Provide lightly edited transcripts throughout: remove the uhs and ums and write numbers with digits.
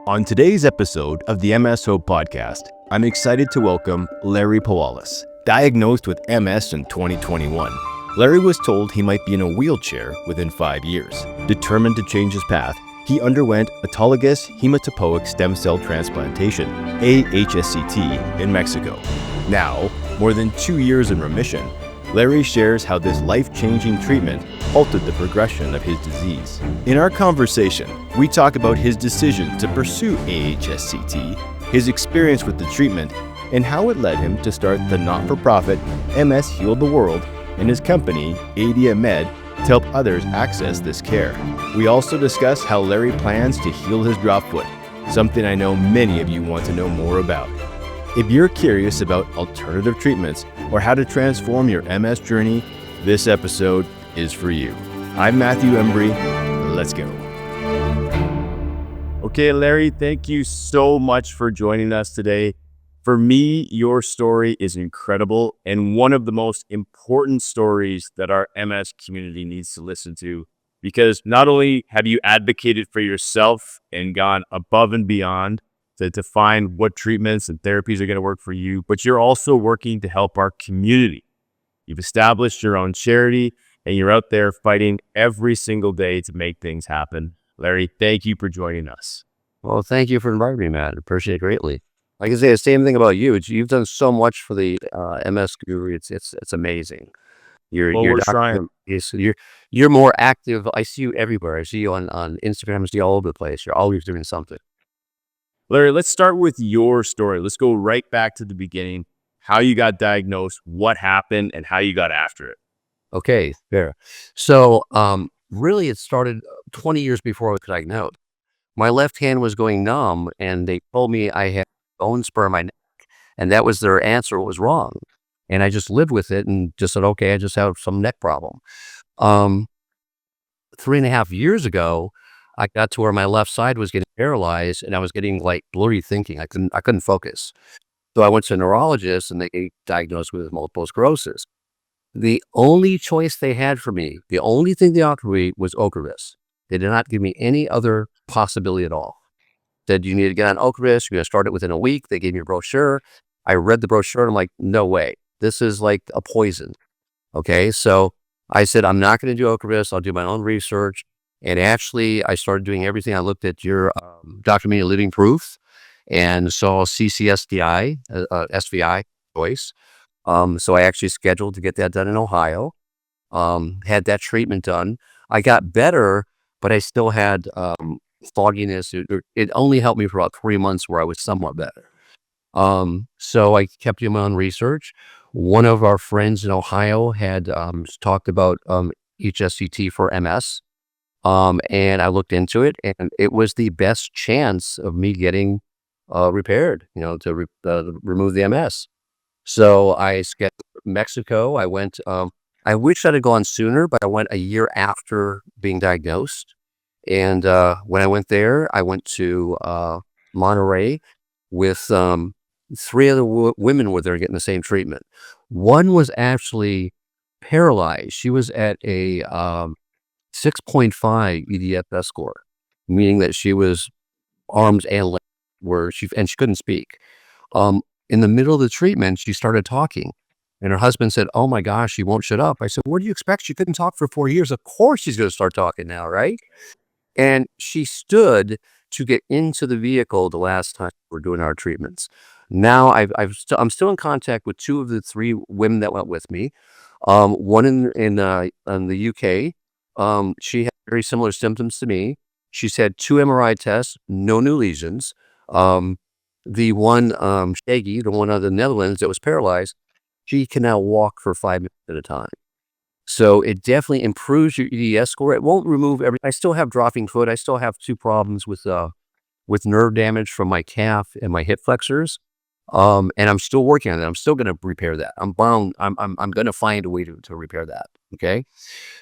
On today's episode of the MS Hope podcast, I'm excited to welcome Larry Powalisz. Diagnosed with MS in 2021, Larry was told he might be in a wheelchair within 5 years. Determined to change his path, he underwent Autologous Hematopoietic Stem Cell Transplantation, AHSCT, in Mexico. Now, more than 2 years in remission, Larry shares how this life-changing treatment halted the progression of his disease. In our conversation, we talk about his decision to pursue AHSCT, his experience with the treatment, and how it led him to start the not-for-profit MS Healed the World and his company, ADIA Med, to help others access this care. We also discuss how Larry plans to heal his drop foot, something I know many of you want to know more about. If you're curious about alternative treatments or how to transform your MS journey, this episode is for you. I'm Matthew Embry. Let's go. Okay, Larry, thank you so much for joining us today. For me, your story is incredible and one of the most important stories that our MS community needs to listen to, because not only have you advocated for yourself and gone above and beyond to find what treatments and therapies are going to work for you, but you're also working to help our community. You've established your own charity and you're out there fighting every single day to make things happen. Larry, thank you for joining us. Well, thank you for inviting me, Matt. I appreciate it greatly. I can say the same thing about you. You've done so much for the MS community. It's amazing. We're trying. You're more active. I see you everywhere. I see you on Instagram. I see you all over the place. You're always doing something. Larry, let's start with your story. Let's go right back to the beginning. How you got diagnosed, what happened, and how you got after it. Okay, fair. So, really, it started 20 years before I was diagnosed. My left hand was going numb, and they told me I had bone spur in my neck, and that was their answer. What was wrong? And I just lived with it and just said, okay, I just have some neck problem. 3.5 years ago, I got to where my left side was getting paralyzed, and I was getting like blurry thinking. I couldn't focus. So I went to a neurologist, and they diagnosed me with multiple sclerosis. The only choice they had for me, the only thing they offered me was Autologous. They did not give me any other possibility at all. Said, you need to get on Autologous. You're going to start it within a week. They gave me a brochure. I read the brochure, and I'm like, no way. This is like a poison. Okay, so I said, I'm not going to do Autologous. I'll do my own research. And actually, I started doing everything. I looked at your documented living proof and saw CCSDI, SVI choice. So I actually scheduled to get that done in Ohio, had that treatment done. I got better, but I still had fogginess. It only helped me for about 3 months where I was somewhat better. So I kept doing my own research. One of our friends in Ohio had talked about HSCT for MS. And I looked into it, and it was the best chance of me getting repaired, to remove the MS. So I scheduled Mexico. I went, I wish I'd have gone sooner, but I went a year after being diagnosed. And when I went there, I went to Monterey with 3 other women were there getting the same treatment. One was actually paralyzed. She was at a 6.5 EDFS score, meaning that she was arms and legs she couldn't speak. In the middle of the treatment, she started talking, and her husband said, "Oh my gosh, she won't shut up." I said, "What do you expect? She couldn't talk for 4 years. Of course she's going to start talking now, right?" And she stood to get into the vehicle the last time we're doing our treatments. Now I'm still in contact with 2 of the 3 women that went with me. One in the UK. She had very similar symptoms to me. She's had 2 MRI tests, no new lesions. The one, Shaggy, the one out of the Netherlands that was paralyzed, she can now walk for 5 minutes at a time. So it definitely improves your EDS score. It won't remove I still have dropping foot. I still have 2 problems with nerve damage from my calf and my hip flexors. And I'm still working on that. I'm still going to repair that. I'm bound. I'm going to find a way to repair that. Okay.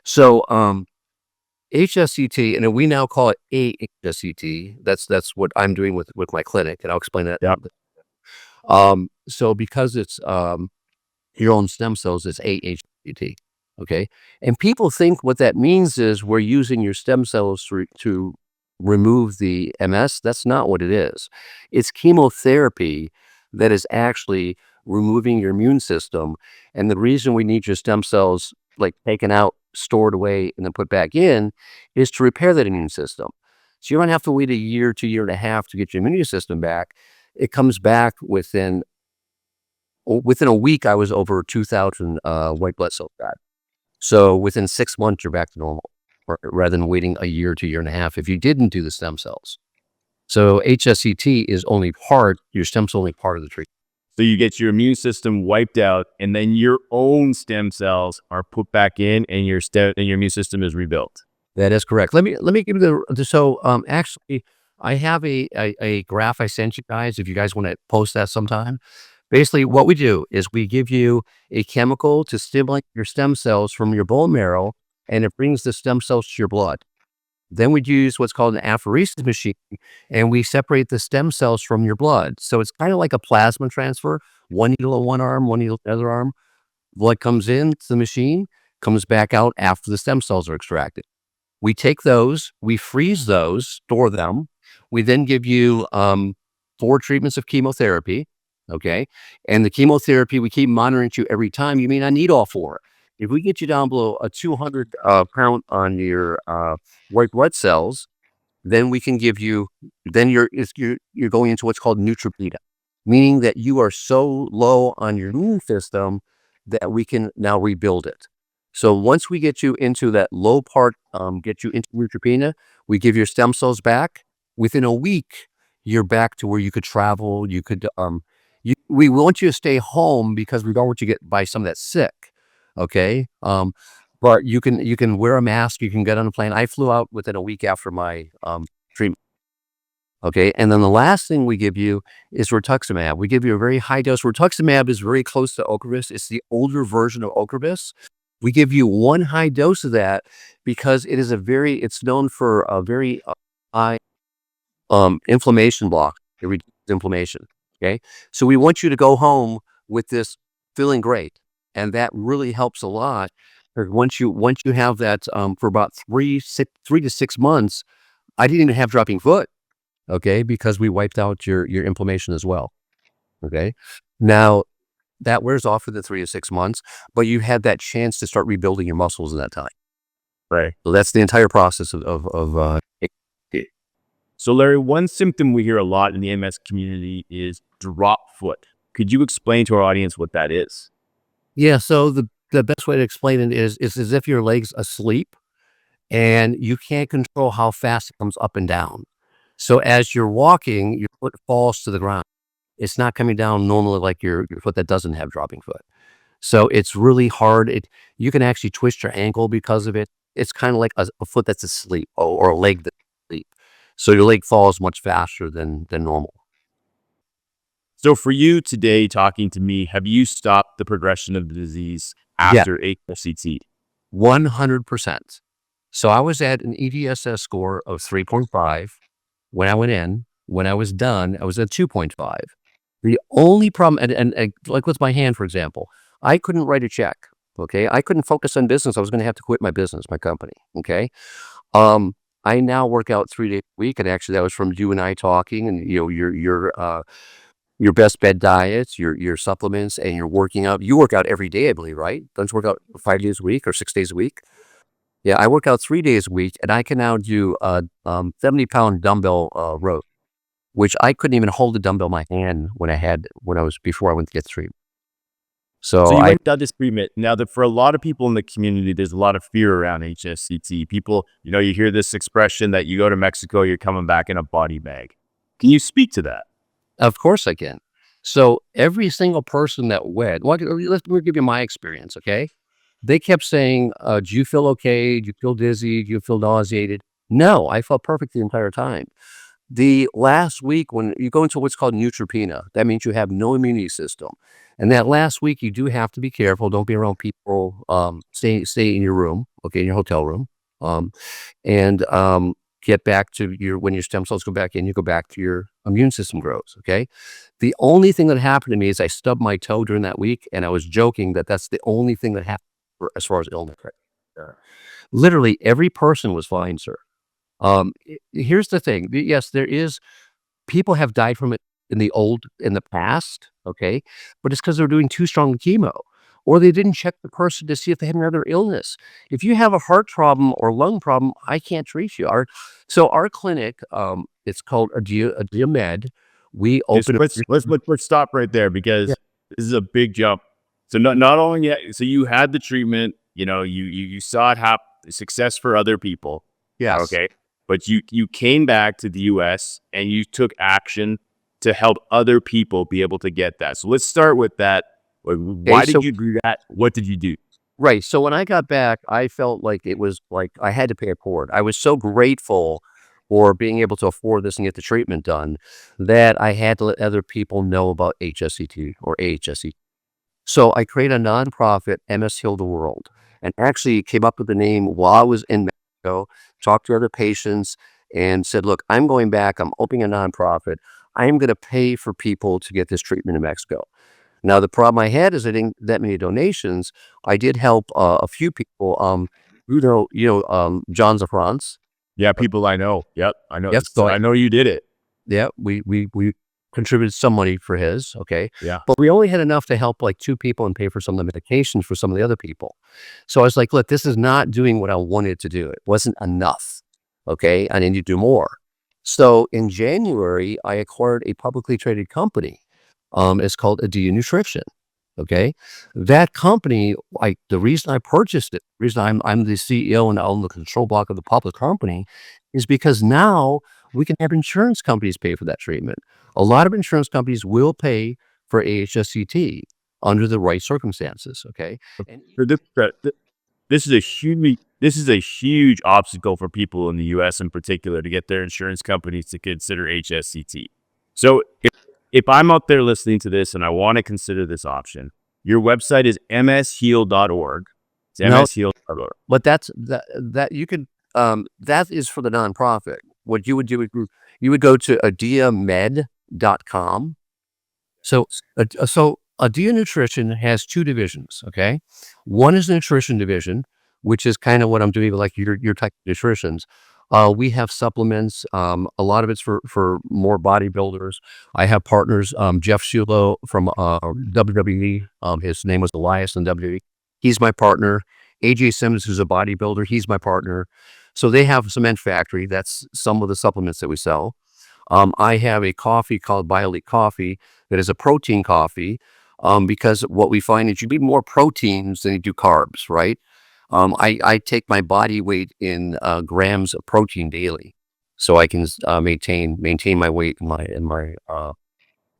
So, HSCT, and we now call it AHSCT. That's what I'm doing with my clinic, and I'll explain that. Yeah. So because it's your own stem cells, it's AHSCT. Okay, and people think what that means is we're using your stem cells to remove the MS. That's not what it is. It's chemotherapy that is actually removing your immune system. And the reason we need your stem cells like taken out, stored away, and then put back in is to repair that immune system. So you don't have to wait a year to year and a half to get your immune system back. It comes back within a week. I was over 2,000 white blood cells back. So within 6 months, you're back to normal, rather than waiting a year to year and a half if you didn't do the stem cells. So HSCT is only your stem cell only part of the treatment. So you get your immune system wiped out, and then your own stem cells are put back in, and your immune system is rebuilt. That is correct. Let me give you actually, I have a graph I sent you guys if you guys want to post that sometime. Basically, what we do is we give you a chemical to stimulate your stem cells from your bone marrow, and it brings the stem cells to your blood. Then we use what's called an apheresis machine, and we separate the stem cells from your blood. So it's kind of like a plasma transfer, one needle in one arm, one needle in the other arm. Blood comes into the machine, comes back out after the stem cells are extracted. We take those, we freeze those, store them. We then give you 4 treatments of chemotherapy, okay? And the chemotherapy, we keep monitoring you every time. You may not need all 4. If we get you down below a 200 count on your white blood cells, then we can give you, then you're going into what's called neutropenia, meaning that you are so low on your immune system that we can now rebuild it. So once we get you into that low part, get you into neutropenia, we give your stem cells back. Within a week, you're back to where you could travel. You could, we want you to stay home because we don't want you to get by some of that sick. Okay. But you can wear a mask. You can get on a plane. I flew out within a week after my treatment. Okay. And then the last thing we give you is rituximab. We give you a very high dose. Rituximab is very close to Ocrevus. It's the older version of Ocrevus. We give you 1 high dose of that because it's known for a very high inflammation block. It reduces inflammation. Okay. So we want you to go home with this feeling great. And that really helps a lot. Once you have that for about 3 to 6 months, I didn't even have dropping foot. Okay. Because we wiped out your inflammation as well. Okay. Now, that wears off for the 3 to 6 months, but you had that chance to start rebuilding your muscles in that time. Right. So that's the entire process of So Larry, one symptom we hear a lot in the MS community is drop foot. Could you explain to our audience what that is? Yeah. So the best way to explain it is as if your leg's asleep and you can't control how fast it comes up and down. So as you're walking, your foot falls to the ground. It's not coming down normally like your foot that doesn't have dropping foot. So it's really hard. You can actually twist your ankle because of it. It's kind of like a foot that's asleep or a leg that's asleep. So your leg falls much faster than normal. So for you today, talking to me, have you stopped the progression of the disease after HSCT? 100%. So I was at an EDSS score of 3.5 when I went in. When I was done, I was at 2.5. The only problem, and like with my hand, for example, I couldn't write a check. Okay. I couldn't focus on business. I was going to have to quit my business, my company. Okay. I now work out 3 days a week. And actually that was from you and I talking and, your best bed diets, your supplements, and your working out. You work out every day, I believe, right? Don't you work out 5 days a week or 6 days a week? Yeah. I work out 3 days a week and I can now do a 70-pound dumbbell row, which I couldn't even hold the dumbbell in my hand before I went to get treatment. So you went down this treatment. Now, for a lot of people in the community, there's a lot of fear around HSCT. People, you hear this expression that you go to Mexico, you're coming back in a body bag. Can you speak to that? Of course I can. So every single person that went, let me give you my experience, okay? They kept saying, do you feel okay? Do you feel dizzy? Do you feel nauseated? No, I felt perfect the entire time. The last week, when you go into what's called neutropenia, that means you have no immunity system. And that last week, you do have to be careful. Don't be around people. Stay in your room, okay, in your hotel room. And get back to when your stem cells go back in, you go back to your immune system grows, okay? The only thing that happened to me is I stubbed my toe during that week, and I was joking that that's the only thing that happened as far as illness. Literally, every person was fine, sir. Here's the thing. Yes, there is people have died from it in the past, okay? But it's because they're doing too strong chemo, or they didn't check the person to see if they had another illness. If you have a heart problem or lung problem, I can't treat you. Our clinic, it's called Adia Med. We Just open up. let's stop right there Yeah. because this is a big jump. So not only so you had the treatment, you saw it have success for other people, Yes. okay, but you came back to the U.S. and you took action to help other people be able to get that. So let's start with that. Okay. Why did you do that? What did you do? Right. So when I got back, I felt like it was like I had to pay it forward. I was so grateful for being able to afford this and get the treatment done that I had to let other people know about HSCT or AHSCT. So I created a nonprofit, MS Heal the World, and actually came up with the name while I was in Mexico, talked to other patients, and said, look, I'm going back. I'm opening a nonprofit. I'm going to pay for people to get this treatment in Mexico. Now, the problem I had is I didn't that many donations. I did help a few people. John Zafrance. Yeah, people I know. Yep, I know. Yep. So I know you did it. Yeah, we contributed some money for his, okay? Yeah. But we only had enough to help, like, 2 people and pay for some of the medications for some of the other people. So I was like, "Look, this is not doing what I wanted to do. It wasn't enough, okay? I need to do more." So in January, I acquired a publicly traded company. It's called Adia Nutrition, okay? That company, like, the reason I purchased it, the reason I'm the CEO and I own the control block of the public company is because now we can have insurance companies pay for that treatment. A lot of insurance companies will pay for AHSCT under the right circumstances, okay? And For this is a huge obstacle for people in the U.S. in particular to get their insurance companies to consider HSCT. So if I'm out there listening to this and I want to consider this option, your website is msheal.org. It's no, msheal.org. but that you could that is for the nonprofit. What you would do is you would go to adiamed.com. So Adia Nutrition has 2 divisions, okay? One is the nutrition division, which is kind of what I'm doing, like your type of nutritions. We have supplements. A lot of it's for more bodybuilders. I have partners. Jeff Shulo from WWE. His name was Elias in WWE. He's my partner. AJ Simmons, who's a bodybuilder, he's my partner. So they have a cement factory. That's some of the supplements that we sell. I have a coffee called BioElite Coffee that is a protein coffee because what we find is you need more proteins than you do carbs, right? I take my body weight in grams of protein daily, so I can maintain my weight and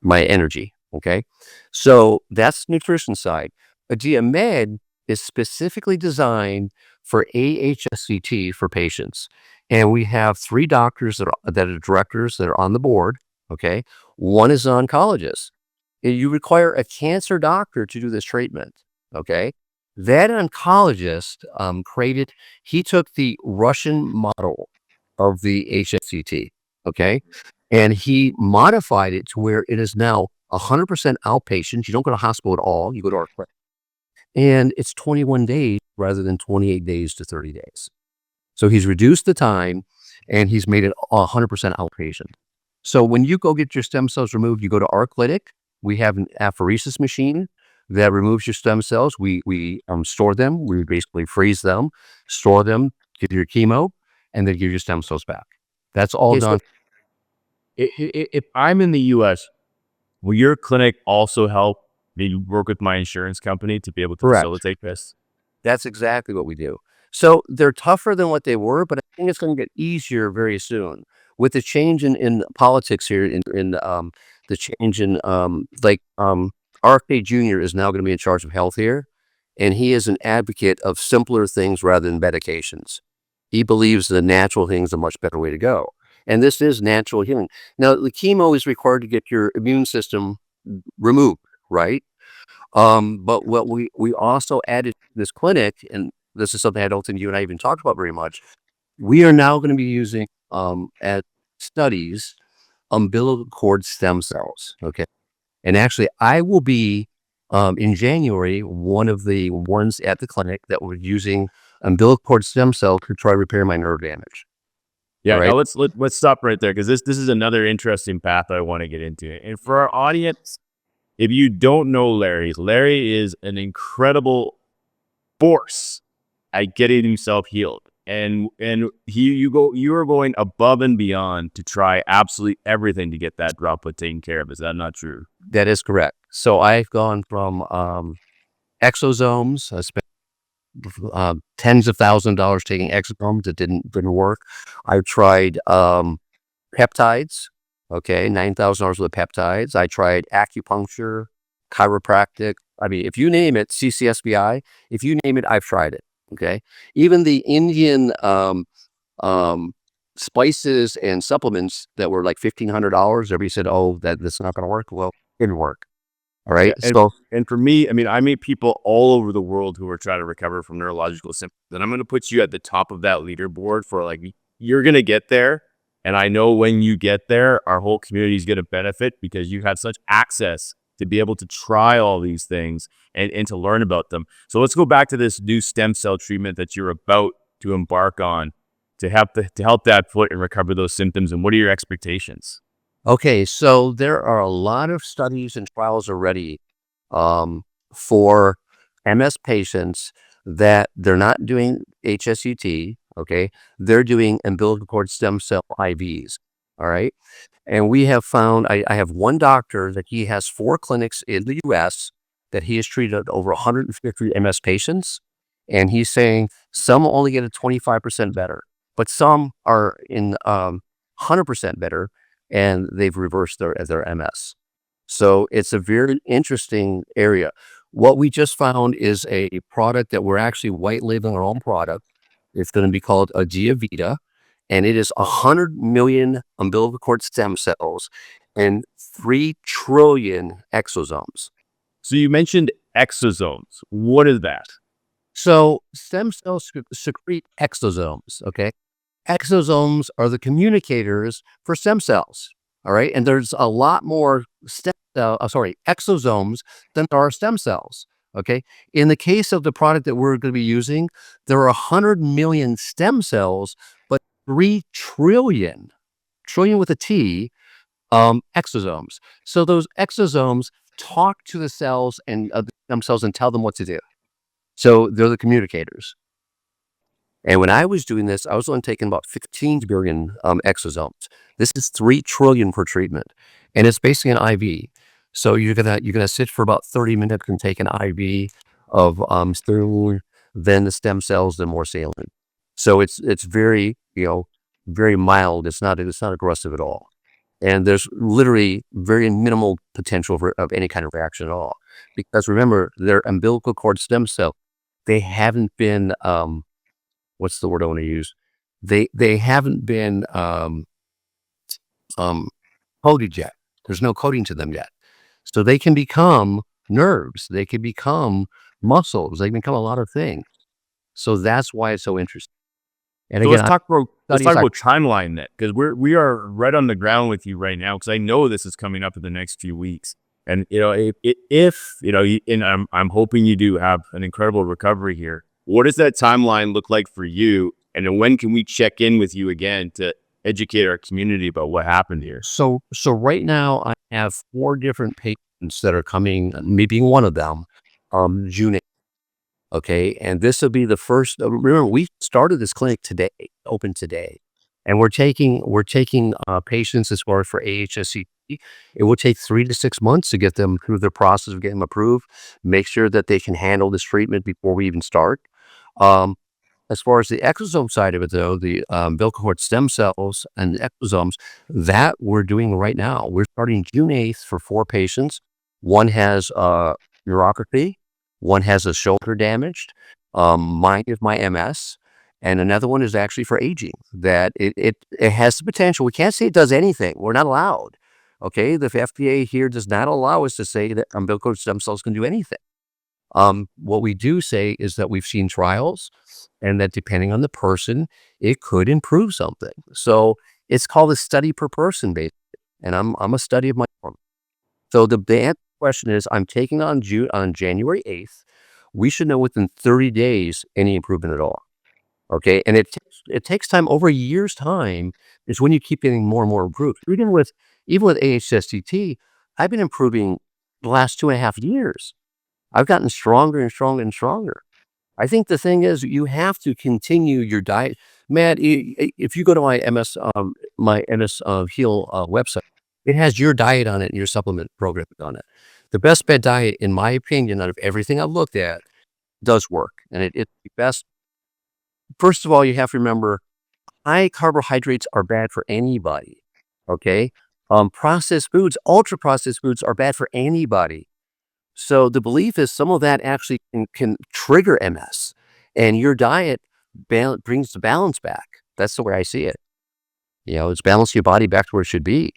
my energy. Okay, so that's the nutrition side. Adia Med is specifically designed for AHSCT for patients, and we have 3 doctors that are directors that are on the board. Okay, one is an oncologist. You require a cancer doctor to do this treatment. Okay, that oncologist created. He took the Russian model of the HSCT. Okay, and he modified it to where it is now 100% outpatient. You don't go to hospital at all. You go to our clinic. And it's 21 days rather than 28 days to 30 days. So he's reduced the time and he's made it 100% outpatient. So when you go get your stem cells removed, you go to our clinic. We have an apheresis machine that removes your stem cells. We store them. We basically freeze them, store them, give your chemo, and then give your stem cells back. That's all Okay, so done. if I'm in the U.S., will your clinic also help me work with my insurance company to be able to Correct. facilitate this? That's exactly what we do. So they're tougher than what they were, but I think it's going to get easier very soon with the change in politics here. The change in RFK Jr. is now going to be in charge of health here, and he is an advocate of simpler things rather than medications. He believes the natural thing is a much better way to go, and this is natural healing. Now, the chemo is required to get your immune system removed, right? But what we also added to this clinic, and this is something I don't think you and I even talked about very much. We are now going to be using at studies umbilical cord stem cells. Okay, and actually, I will be in January one of the ones at the clinic that we're using umbilical cord stem cells to try to repair my nerve damage. All Yeah, right. now let's stop right there because this is another interesting path I want to get into. And for our audience, if you don't know Larry, Larry is an incredible force at getting himself healed. And you are going above and beyond to try absolutely everything to get that droplet taken care of. Is that not true? That is correct. So I've gone from exosomes. I spent tens of thousands of dollars taking exosomes that didn't work. I've tried peptides. Okay, $9,000 worth of peptides. I tried acupuncture, chiropractic. I mean, if you name it, CCSBI. If you name it, I've tried it. Okay, even the Indian um, spices and supplements that were like $1,500. Everybody said, "Oh, that's not going to work." Well, it didn't work. All Yeah, right. So and for me, I mean, I meet people all over the world who are trying to recover from neurological symptoms, and I'm going to put you at the top of that leaderboard for like you're going to get there, and I know when you get there, our whole community is going to benefit because you have such access to be able to try all these things and to learn about them. So let's go back to this new stem cell treatment that you're about to embark on to help that foot and recover those symptoms. And what are your expectations? okay, so there are a lot of studies and trials already for MS patients that they're not doing HSCT. Okay, they're doing umbilical cord stem cell IVs. All right, and we have found I have one doctor that he has 4 clinics in the U.S. that he has treated over 150 MS patients, and he's saying some only get a 25% better, but some are in 100% better, and they've reversed their MS. So it's a very interesting area. What we just found is a product that we're actually white labeling our own product. It's going to be called a Vita, and it is 100 million umbilical cord stem cells and 3 trillion exosomes. So you mentioned exosomes. What is that? So stem cells secrete exosomes. Okay. Exosomes are the communicators for stem cells. All right. And there's a lot more exosomes than there are stem cells. Okay. In the case of the product that we're going to be using, there are 100 million stem cells, but 3 trillion, trillion with a T, exosomes. So those exosomes talk to the cells and the stem cells and tell them what to do. So they're the communicators. And when I was doing this, I was only taking about 15 billion exosomes. This is 3 trillion per treatment, and it's basically an IV. So you're gonna sit for about 30 minutes and take an IV of steroid, then the stem cells, then more saline. So it's very very mild. It's not aggressive at all, and there's literally very minimal potential of any kind of reaction at all. Because remember, they're umbilical cord stem cell. They haven't been what's the word I want to use? They haven't been um, coated yet. There's no coating to them yet, so they can become nerves. They can become muscles. They can become a lot of things. So that's why it's so interesting. And So again, let's studies talk are about timeline then, because we are right on the ground with you right now. Because I know this is coming up in the next few weeks, and if and I'm hoping you do have an incredible recovery here. What does that timeline look like for you? And then when can we check in with you again to educate our community about what happened here? so right now I have 4 different patients that are coming. Me being one of them, June. Okay, and this will be the first. Remember, we started this clinic today, open today, and we're taking patients as far as for AHSCT. It will take 3 to 6 months to get them through the process of getting them approved. Make sure that they can handle this treatment before we even start. Um, as far as the exosome side of it, though, the umbilical cord stem cells and the exosomes, that we're doing right now. We're starting June 8th for 4 patients. One has neuropathy, one has a shoulder damaged, mine is my MS, and another one is actually for aging. That it has the potential. We can't say it does anything. We're not allowed. Okay, the FDA here does not allow us to say that umbilical cord stem cells can do anything. What we do say is that we've seen trials and that depending on the person, it could improve something. So it's called a study per person based. And I'm a study of my own. So the answer to the question is I'm taking on January 8th. We should know within 30 days any improvement at all. Okay, and it takes time. Over a year's time is when you keep getting more and more improved. Even with AHSCT, I've been improving the last 2.5 years. I've gotten stronger and stronger and stronger. I think the thing is you have to continue your diet. Matt, if you go to my MS Heal website, it has your diet on it and your supplement program on it. The best bed diet, in my opinion, out of everything I've looked at, does work, and it's the best. First of all, you have to remember high carbohydrates are bad for anybody. Okay, processed foods, ultra processed foods, are bad for anybody. So the belief is some of that actually can trigger MS, and your diet brings the balance back. That's the way I see it. It's balancing your body back to where it should be.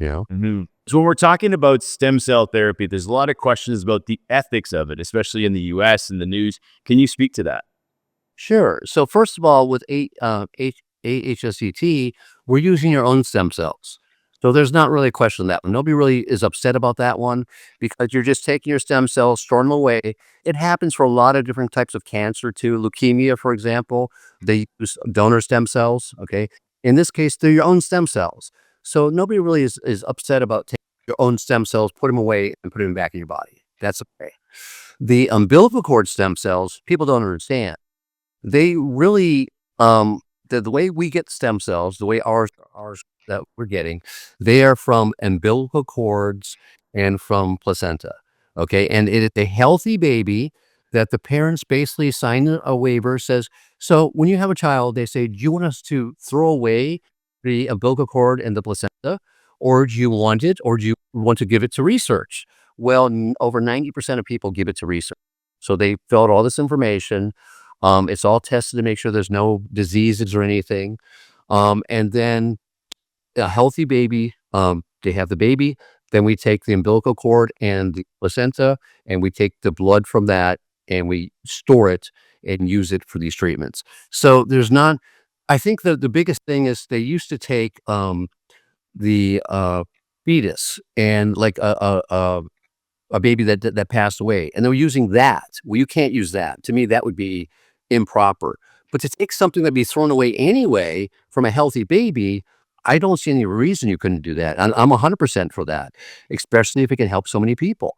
So when we're talking about stem cell therapy, there's a lot of questions about the ethics of it, especially in the US and the news. Can you speak to that? Sure. So first of all, with AHSCT, we're using your own stem cells. So there's not really a question of that one. Nobody really is upset about that one because you're just taking your stem cells, storing them away. It happens for a lot of different types of cancer too. Leukemia, for example, they use donor stem cells. Okay. In this case, they're your own stem cells. So nobody really is upset about taking your own stem cells, put them away, and put them back in your body. That's okay. The umbilical cord stem cells, people don't understand. They really, the way we get stem cells, the way ours that we're getting, they are from umbilical cords and from placenta. Okay, and it is a healthy baby that the parents basically sign a waiver says. So when you have a child, they say, "Do you want us to throw away the umbilical cord and the placenta, or do you want it, or do you want to give it to research?" Well, over 90% of people give it to research. So they fill out all this information. It's all tested to make sure there's no diseases or anything. And then a healthy baby, they have the baby, then we take the umbilical cord and the placenta, and we take the blood from that, and we store it and use it for these treatments. So I think the biggest thing is they used to take the fetus and like a baby that passed away, and they were using that. Well, you can't use that. To me, that would be improper. But to take something that'd be thrown away anyway from a healthy baby, I don't see any reason you couldn't do that. I'm 100% for that, especially if it can help so many people.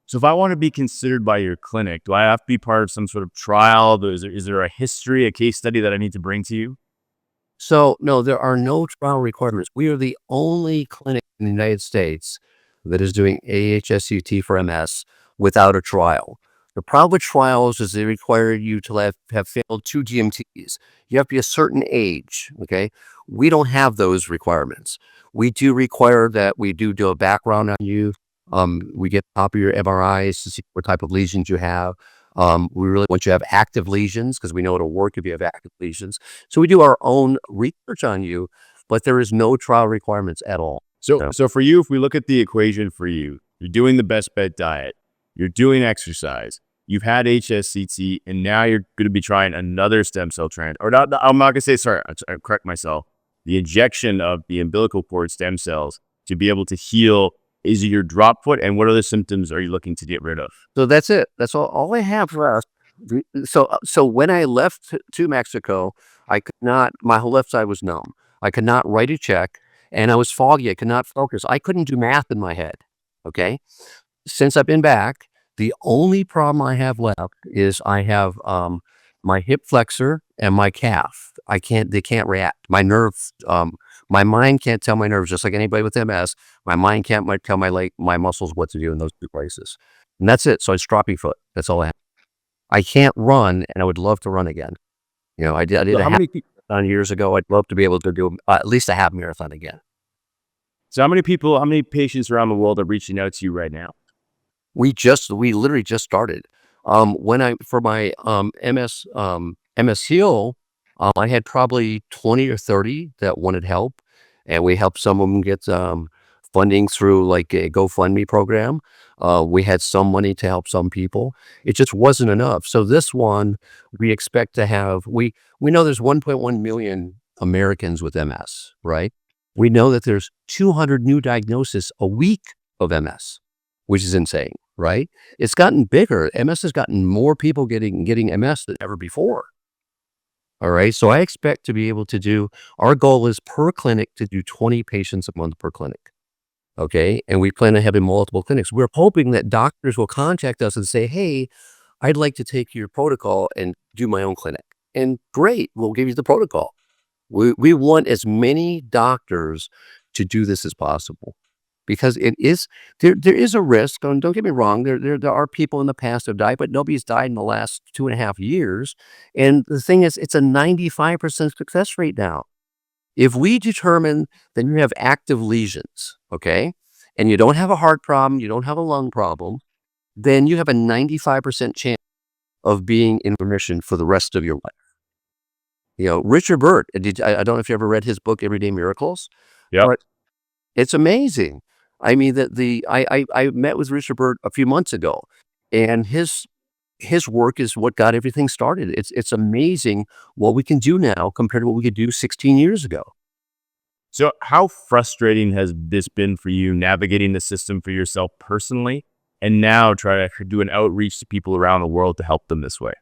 So if I want to be considered by your clinic, do I have to be part of some sort of trial? Is there a history, a case study that I need to bring to you? So, no, there are no trial requirements. We are the only clinic in the United States that is doing AHSCT for MS without a trial. The problem with trials is they require you to have failed 2 GMTs. You have to be a certain age, okay? We don't have those requirements. We do require that we do a background on you. We get a copy of your MRIs to see what type of lesions you have. We really want you to have active lesions because we know it'll work if you have active lesions. So we do our own research on you, but there is no trial requirements at all. So for you, if we look at the equation for you, you're doing the best bed diet, you're doing exercise, you've had HSCT, and now you're going to be trying another stem cell or not. I'm not going to say, sorry, I correct myself. The injection of the umbilical cord stem cells to be able to heal. Is it your drop foot, and what other symptoms are you looking to get rid of? So that's it. That's all I have for us. So when I left to Mexico, I could not. My whole left side was numb. I could not write a check, and I was foggy. I could not focus. I couldn't do math in my head. Okay. Since I've been back, the only problem I have left is I have my hip flexor and my calf. They can't react. My nerves, my mind can't tell my nerves, just like anybody with MS. My mind can't tell my muscles what to do in those 2 places. And that's it. So it's dropping foot. That's all I have. I can't run, and I would love to run again. I did So a how half many marathon years ago. I'd love to be able to do at least a half marathon again. So how many patients around the world are reaching out to you right now? We literally just started. For my MS Heal, I had probably 20 or 30 that wanted help, and we helped some of them get funding through like a GoFundMe program. We had some money to help some people. It just wasn't enough. So this one, we expect to have. We know there's 1.1 million Americans with MS, right? We know that there's 200 new diagnoses a week of MS, which is insane, right? It's gotten bigger. MS has gotten more people getting MS than ever before. All right. So I expect to be able to do, our goal is per clinic to do 20 patients a month per clinic. Okay. And we plan on having multiple clinics. We're hoping that doctors will contact us and say, hey, I'd like to take your protocol and do my own clinic. And great, we'll give you the protocol. We want as many doctors to do this as possible because it is there is a risk. And don't get me wrong, there are people in the past who have died, but nobody's died in the last 2.5 years. And the thing is, it's a 95% success rate now. If we determine that you have active lesions, okay, and you don't have a heart problem, you don't have a lung problem, then you have a 95% chance of being in remission for the rest of your life. Richard Burt, I don't know if you ever read his book, Everyday Miracles, Yep. but it's amazing. I mean, I met with Richard Burt a few months ago, and his work is what got everything started. It's amazing what we can do now compared to what we could do 16 years ago. So how frustrating has this been for you navigating the system for yourself personally and now try to do an outreach to people around the world to help them this way?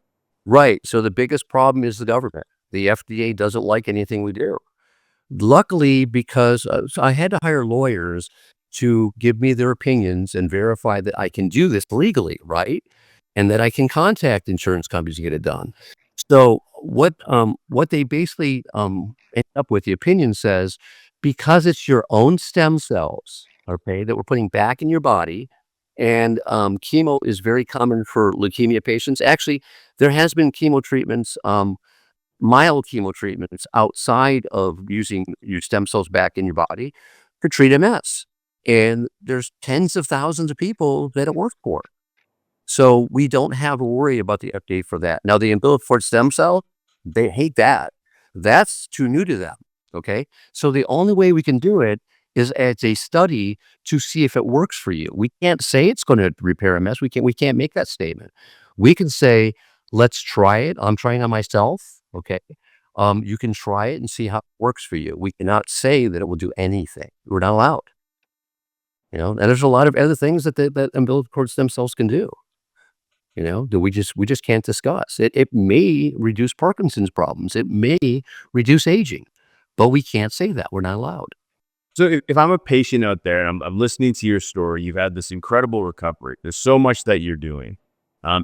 Right. So the biggest problem is the government. The FDA doesn't like anything we do. Luckily, because so I had to hire lawyers to give me their opinions and verify that I can do this legally, right? And that I can contact insurance companies to get it done. So what they basically end up with, the opinion says, because it's your own stem cells, okay, that we're putting back in your body, and chemo is very common for leukemia patients. Actually, there has been chemo treatments. Mild chemo treatments outside of using your stem cells back in your body to treat MS. And there's tens of thousands of people that it works for. So we don't have to worry about the FDA for that. Now, the umbilical stem cell, they hate that. That's too new to them. Okay. So the only way we can do it is as a study to see if it works for you. We can't say it's going to repair MS. We can't make that statement. We can say, let's try it. I'm trying on myself. Okay. You can try it and see how it works for you. We cannot say that it will do anything. We're not allowed. And there's a lot of other things that umbilical cord stem cells can do. That we just can't discuss. It may reduce Parkinson's problems. It may reduce aging, but we can't say that. We're not allowed. So if I'm a patient out there and I'm listening to your story, you've had this incredible recovery. There's so much that you're doing.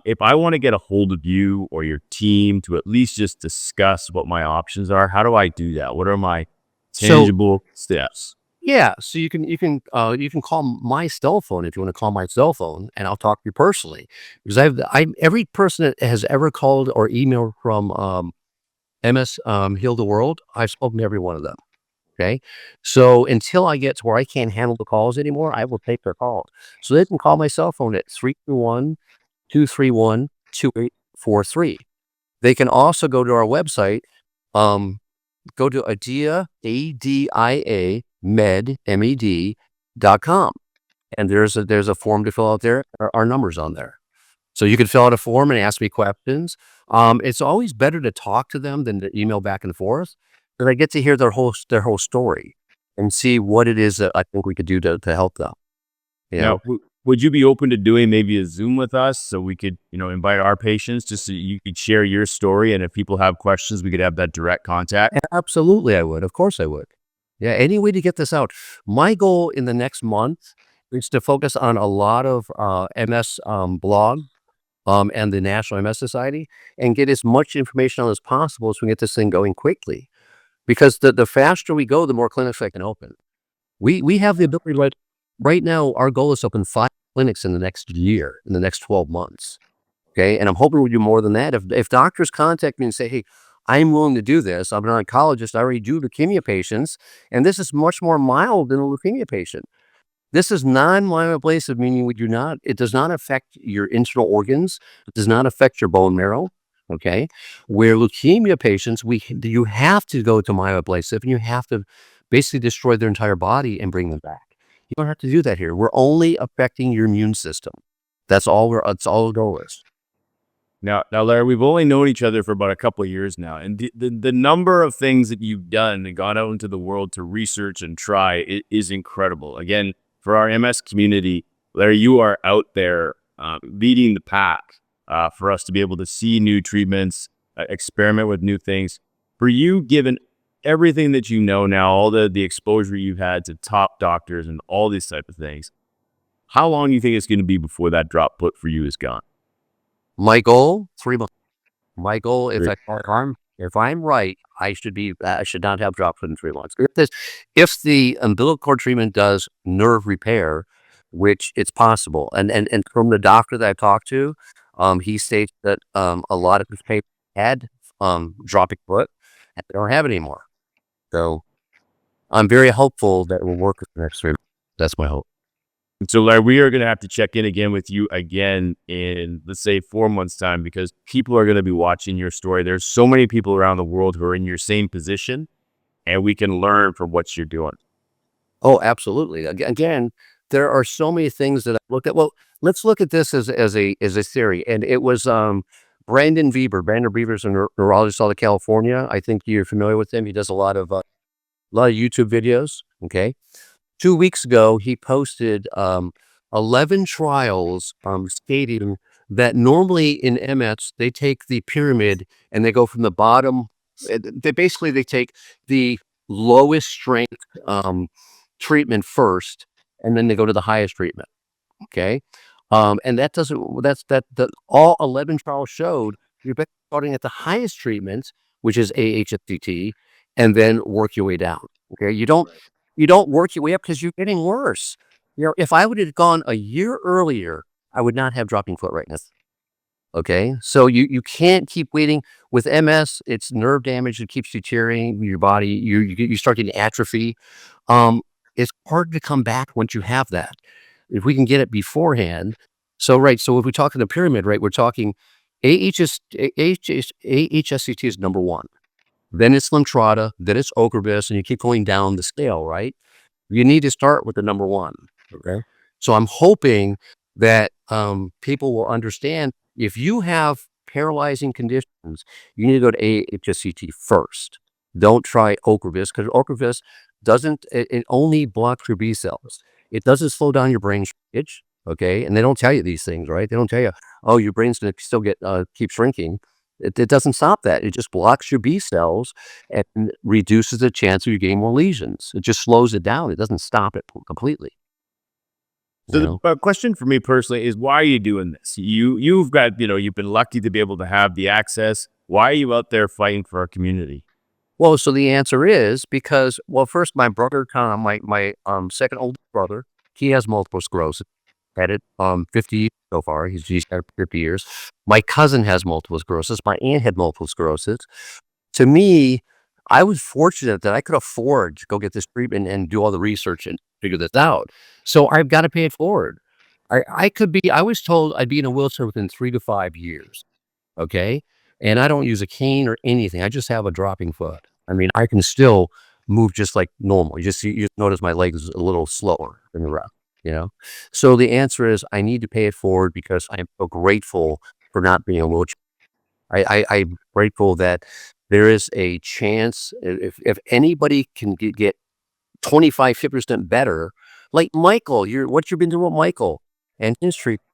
If I want to get a hold of you or your team to at least just discuss what my options are, how do I do that? What are my So tangible steps? yeah, so you can call my cell phone if you want to call my cell phone, and I'll talk to you personally because I every person that has ever called or emailed from MS Heal the World, I've spoken to every one of them. Okay. So until I get to where I can't handle the calls anymore, I will take their calls. So they can call my cell phone at 321-231-2843. They can also go to our website, go to ADIA med, med.com. And there's a form to fill out there. Our numbers on there. So you can fill out a form and ask me questions. It's always better to talk to them than to email back and forth, because I get to hear their whole story and see what it is that I think we could do to help them. You Now, know, would you be open to doing maybe a Zoom with us so we could, invite our patients just so you could share your story, and if people have questions, we could have that direct contact? Absolutely, I would. Of course, I would. Yeah, any way to get this out. My goal in the next month is to focus on a lot of MS blog and the National MS Society, and get as much information on as possible so we can get this thing going quickly. Because the faster we go, the more clinics I can open. We have the ability right now. Our goal is to open 5 clinics in the next year, in the next 12 months. Okay, and I'm hoping we do more than that. If doctors contact me and say, "Hey, I'm willing to do this. I'm an oncologist. I already do leukemia patients, and this is much more mild than a leukemia patient." This is non-myeloablative, meaning it does not affect your internal organs. It does not affect your bone marrow. Okay. Where leukemia patients, you have to go to myeloablative and you have to basically destroy their entire body and bring them back. You don't have to do that here. We're only affecting your immune system. That's all the goal is. Now, Larry, we've only known each other for about a couple of years now, and the number of things that you've done and gone out into the world to research and try is incredible. Again, for our MS community, Larry, you are out there leading the pack for us to be able to see new treatments, experiment with new things. For you, given everything that you know now, all the exposure you've had to top doctors and all these type of things, how long do you think it's going to be before that drop foot for you is gone? My goal, 3 months. My goal, Three. if I'm right, I should not have dropped foot in 3 months. If the umbilical cord treatment does nerve repair, which it's possible, and from the doctor that I talked to, he states that a lot of his patients had dropping foot, and they don't have it anymore. So I'm very hopeful that it will work in the next 3 months. That's my hope. So, Larry, we are going to have to check in again with you again in, let's say, 4 months' time, because people are going to be watching your story. There's so many people around the world who are in your same position, and we can learn from what you're doing. Oh, absolutely. Again, there are so many things that I looked at. Well, let's look at this as a theory. And it was Brandon Weber. Brandon Weber's a neurologist out of California. I think you're familiar with him. He does a lot of YouTube videos. Okay. 2 weeks ago, he posted 11 trials stating that normally in MS, they take the pyramid and they go from the bottom. They take the lowest strength treatment first, and then they go to the highest treatment. Okay. And that doesn't, that's that, the all 11 trials showed you're better starting at the highest treatment, which is AHSCT, and then work your way down. Okay. You don't work your way up because you're getting worse. If I would have gone a year earlier, I would not have dropping foot right now. Okay. So you can't keep waiting. With MS, it's nerve damage that keeps deteriorating your body. You start getting atrophy. Um, it's hard to come back once you have that. If we can get it beforehand. So, right. So if we talk in the pyramid, right, we're talking AHSCT is number one. Then it's Lemtrada, then it's Ocrevus, and you keep going down the scale, right? You need to start with the number one. Okay. So I'm hoping that people will understand if you have paralyzing conditions, you need to go to AHSCT first. Don't try Ocrevus because Ocrevus it only blocks your B cells. It doesn't slow down your brain shrinkage. Okay. And they don't tell you these things, right? They don't tell you, oh, your brain's going to still keep shrinking. It doesn't stop that. It just blocks your B cells and reduces the chance of you getting more lesions. It just slows it down. It doesn't stop it completely. So the question for me personally is, why are you doing this? You've got, you've been lucky to be able to have the access. Why are you out there fighting for our community? Well, so the answer is because, well, first, my brother Tom, my second oldest brother, he has multiple sclerosis. Had it 50 years so far. He's had 50 years. My cousin has multiple sclerosis. My aunt had multiple sclerosis. To me, I was fortunate that I could afford to go get this treatment and do all the research and figure this out. So I've got to pay it forward. I was told I'd be in a wheelchair within 3 to 5 years. Okay. And I don't use a cane or anything. I just have a dropping foot. I mean, I can still move just like normal. You just notice my legs a little slower than the rest. So the answer is I need to pay it forward because I am so grateful for not being a wheelchair. I'm grateful that there is a chance if anybody can get 25, 50% better, like Michael, what you've been doing with Michael and his treatment.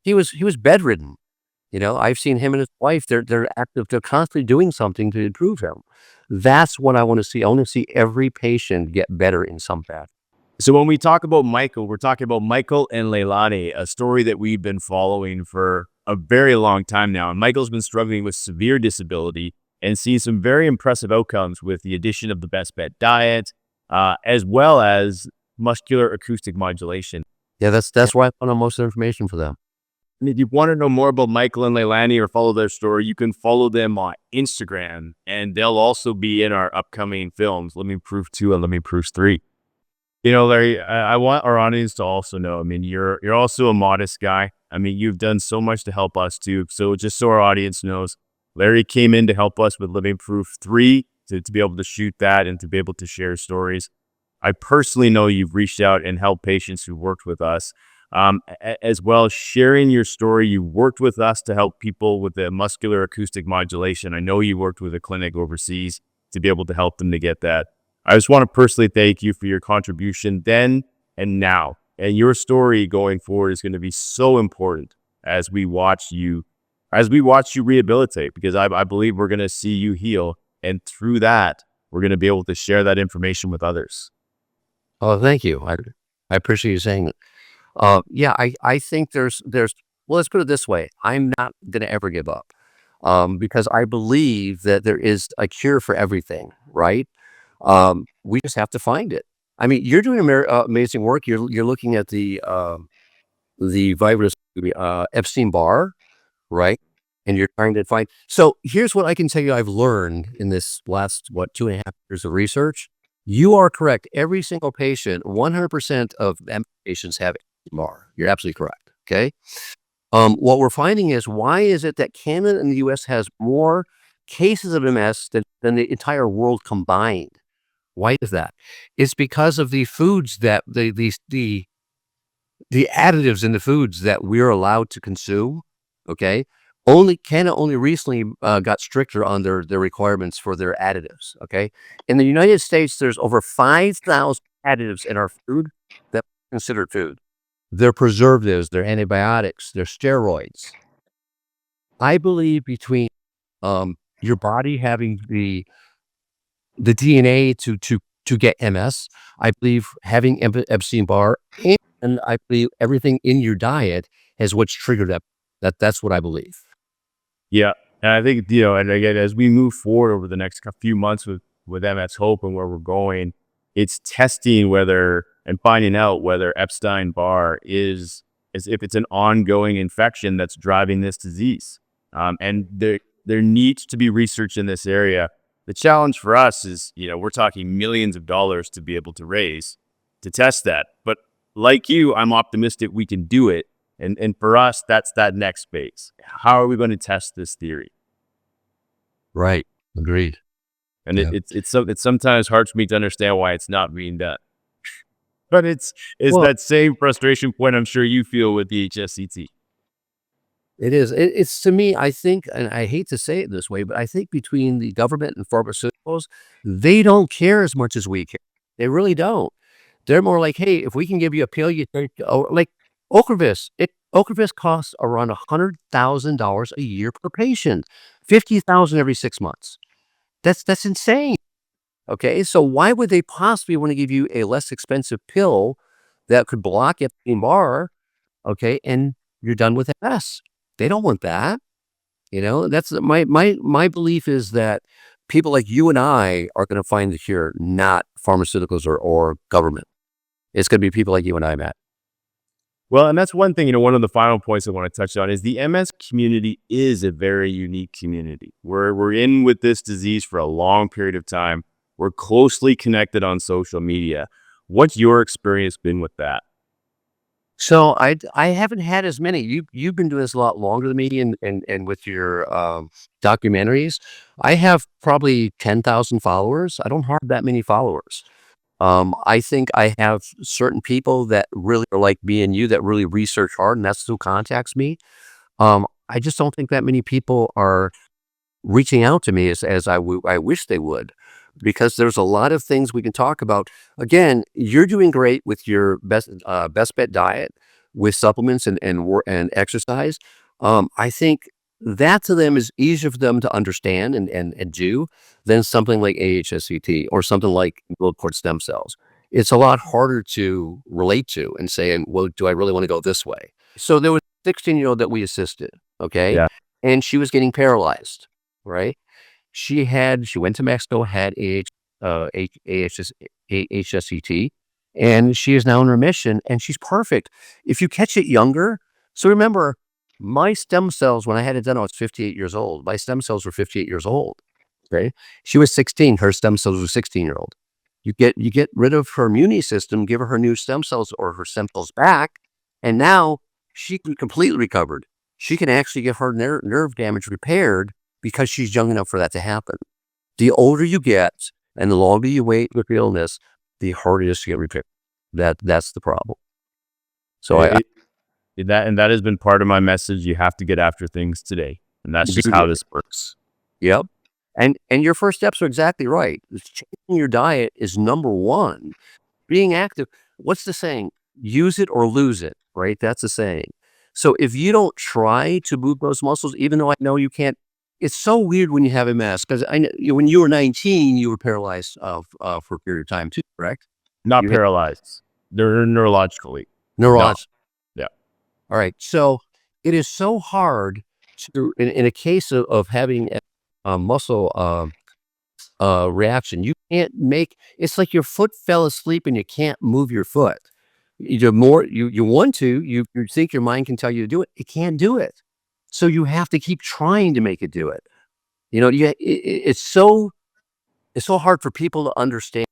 He was bedridden. I've seen him and his wife, they're active, they're constantly doing something to improve him. That's what I want to see. I want to see every patient get better in some fashion. So when we talk about Michael, we're talking about Michael and Leilani, a story that we've been following for a very long time now. And Michael's been struggling with severe disability and seeing some very impressive outcomes with the addition of the best bet diet, as well as muscular acoustic modulation. Yeah, that's where I found out most of the information for them. And if you want to know more about Michael and Leilani or follow their story, you can follow them on Instagram, and they'll also be in our upcoming films, Let Me Prove 2 and Let Me Prove 3. Larry, I want our audience to also know, I mean, you're also a modest guy. I mean, you've done so much to help us too. So just so our audience knows, Larry came in to help us with Living Proof 3 to be able to shoot that and to be able to share stories. I personally know you've reached out and helped patients who worked with us, as well as sharing your story. You worked with us to help people with the muscular acoustic modulation. I know you worked with a clinic overseas to be able to help them to get that. I just want to personally thank you for your contribution then and now. And your story going forward is going to be so important as we watch you as we watch you rehabilitate, because I believe we're going to see you heal. And through that, we're going to be able to share that information with others. Oh, thank you. I appreciate you saying that. Yeah, I think well, let's put it this way. I'm not going to ever give up, because I believe that there is a cure for everything, right? We just have to find it. I mean, you're doing amazing work. You're looking at the virus, Epstein-Barr, right? And you're trying to find. So here's what I can tell you I've learned in this last, what, 2.5 years of research. You are correct. Every single patient, 100% of MS patients have Epstein-Barr. You're absolutely correct. Okay. What we're finding is, why is it that Canada and the US has more cases of MS than the entire world combined? Why is that? It's because of the foods that the additives in the foods that we're allowed to consume. Okay. Canada only recently got stricter on their requirements for their additives. Okay. In the United States, there's over 5,000 additives in our food that are considered food. They're preservatives, they're antibiotics, they're steroids. I believe between your body having the DNA to get MS, I believe having Epstein-Barr, and I believe everything in your diet is what's triggered that's what I believe. Yeah. And I think, and again, as we move forward over the next few months with MS Hope and where we're going, it's testing whether and finding out whether Epstein-Barr is as if it's an ongoing infection that's driving this disease. And there needs to be research in this area. The challenge for us is, we're talking millions of dollars to be able to raise to test that. But like you, I'm optimistic we can do it. And for us, that's that next phase. How are we going to test this theory? Right. Agreed. And Yeah. it's sometimes hard for me to understand why it's not being done. But it's Well, that same frustration point I'm sure you feel with the HSCT. it is. It's, to me, I think, and I hate to say it this way, but I think between the government and pharmaceuticals, they don't care as much as we care. They really don't. They're more like, hey, if we can give you a pill, you take, like Ocrevus. Ocrevus costs around $100,000 a year per patient, 50,000 every 6 months. That's insane. Okay, so why would they possibly want to give you a less expensive pill that could block Epstein-Barr? Okay, and you're done with MS. They don't want that. That's my belief is that people like you and I are going to find the cure, not pharmaceuticals or government. It's going to be people like you and I, Matt. Well, and that's one thing, one of the final points I want to touch on is the MS community is a very unique community. We're in with this disease for a long period of time. We're closely connected on social media. What's your experience been with that? So I haven't had as many. You've been doing this a lot longer than me, and with your documentaries, I have probably 10,000 followers. I don't have that many followers. I think I have certain people that really are like me and you that really research hard, and that's who contacts me. I just don't think that many people are reaching out to me as I wish they would, because there's a lot of things we can talk about. Again, you're doing great with your best bet diet, with supplements and exercise. I think that to them is easier for them to understand and do than something like AHSCT or something like umbilical cord stem cells. It's a lot harder to relate to and say, well, do I really want to go this way? So there was a 16-year-old that we assisted, okay, Yeah. and she was getting paralyzed, right? She went to Mexico, had AHSCT, and she is now in remission, and she's perfect. If you catch it younger, so remember, my stem cells, when I had it done, I was 58 years old. My stem cells were 58 years old. Okay. She was 16. Her stem cells were 16-year-old. You get rid of her immune system, give her new stem cells or her stem cells back, and now she can completely recovered. She can actually get her nerve damage repaired because she's young enough for that to happen. The older you get and the longer you wait with the illness, the harder it is to get repaired. That's the problem. So That has been part of my message. You have to get after things today. And that's just how this works. Yep. And your first steps are exactly right. Changing your diet is number one. Being active. What's the saying? Use it or lose it, right? That's the saying. So if you don't try to move those muscles, even though I know you can't, it's so weird when you have MS because I know when you were 19, you were paralyzed for a period of time too, correct? Not You had paralyzed. They're neurologically. neurological. Yeah. All right. So it is so hard to, in a case of having a muscle reaction, you can't make, it's like your foot fell asleep and you can't move your foot. You want to, you think your mind can tell you to do it. It can't do it. So you have to keep trying to make it do it. It's so hard for people to understand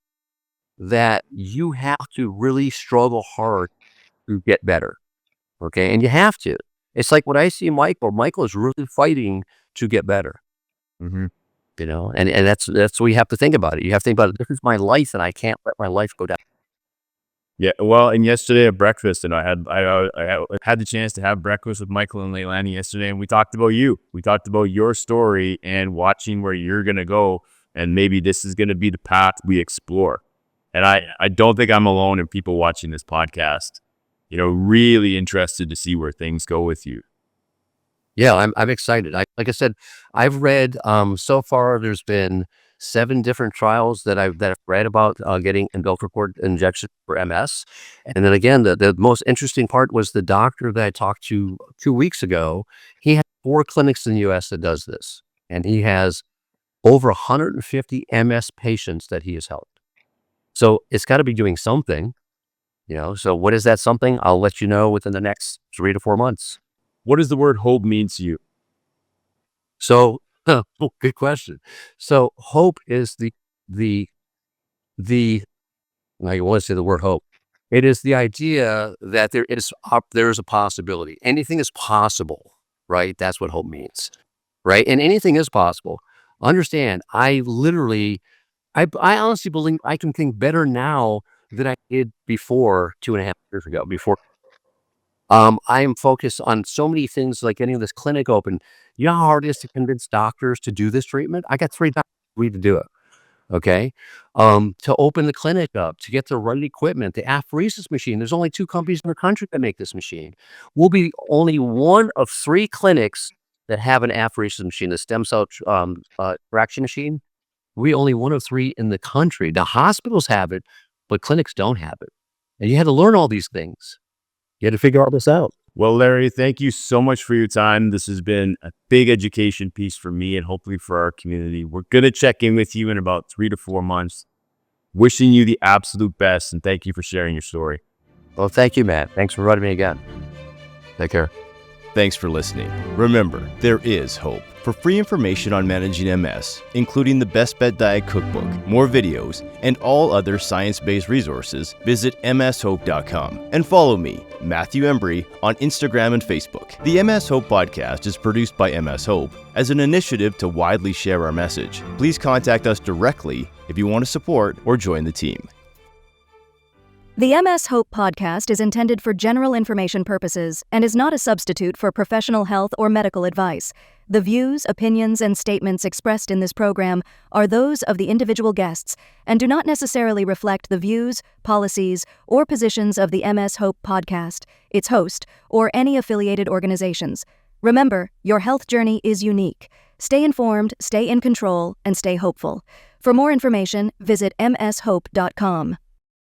that you have to really struggle hard to get better. Okay. And you have to. It's like what I see Michael is really fighting to get better, Mm-hmm. and that's what you have to think about it. You have to think about it. This is my life and I can't let my life go down. Yeah, well, and yesterday at breakfast, and I had the chance to have breakfast with Michael and Leilani yesterday, and we talked about you. We talked about your story and watching where you're gonna go, and maybe this is gonna be the path we explore. And I don't think I'm alone in people watching this podcast. Really interested to see where things go with you. Yeah, I'm excited. Like I said, I've read so far. There's been 7 different trials that I've read about getting umbilical cord injection for MS. And then again, the most interesting part was the doctor that I talked to 2 weeks ago. He has 4 clinics in the U.S. that does this, and he has over 150 MS patients that he has helped. So it's got to be doing something, So what is that something? I'll let you know within the next 3 to 4 months. What does the word hope mean to you? So, good question. So hope is the I want to say the word hope. It is the idea that there is a possibility. Anything is possible, right? That's what hope means, right? And anything is possible. Understand, I honestly believe I can think better now than I did before 2.5 years ago. I am focused on so many things like getting this clinic open. You know how hard it is to convince doctors to do this treatment? I got 3 doctors agreed to do it. Okay. To open the clinic up, to get the right equipment, the apheresis machine. There's only 2 companies in the country that make this machine. We'll be only one of 3 clinics that have an apheresis machine, the stem cell fraction machine. We only one of 3 in the country. The hospitals have it, but clinics don't have it. And you had to learn all these things. You had to figure all this out. Well, Larry, thank you so much for your time. This has been a big education piece for me and hopefully for our community. We're going to check in with you in about 3 to 4 months. Wishing you the absolute best, and thank you for sharing your story. Well, thank you, Matt. Thanks for inviting me again. Take care. Thanks for listening. Remember, there is hope. For free information on managing MS, including the Best Bet Diet Cookbook, more videos, and all other science-based resources, visit mshope.com. And follow me, Matthew Embry, on Instagram and Facebook. The MS Hope podcast is produced by MS Hope as an initiative to widely share our message. Please contact us directly if you want to support or join the team. The MS Hope podcast is intended for general information purposes and is not a substitute for professional health or medical advice. The views, opinions, and statements expressed in this program are those of the individual guests and do not necessarily reflect the views, policies, or positions of the MS Hope podcast, its host, or any affiliated organizations. Remember, your health journey is unique. Stay informed, stay in control, and stay hopeful. For more information, visit mshope.com.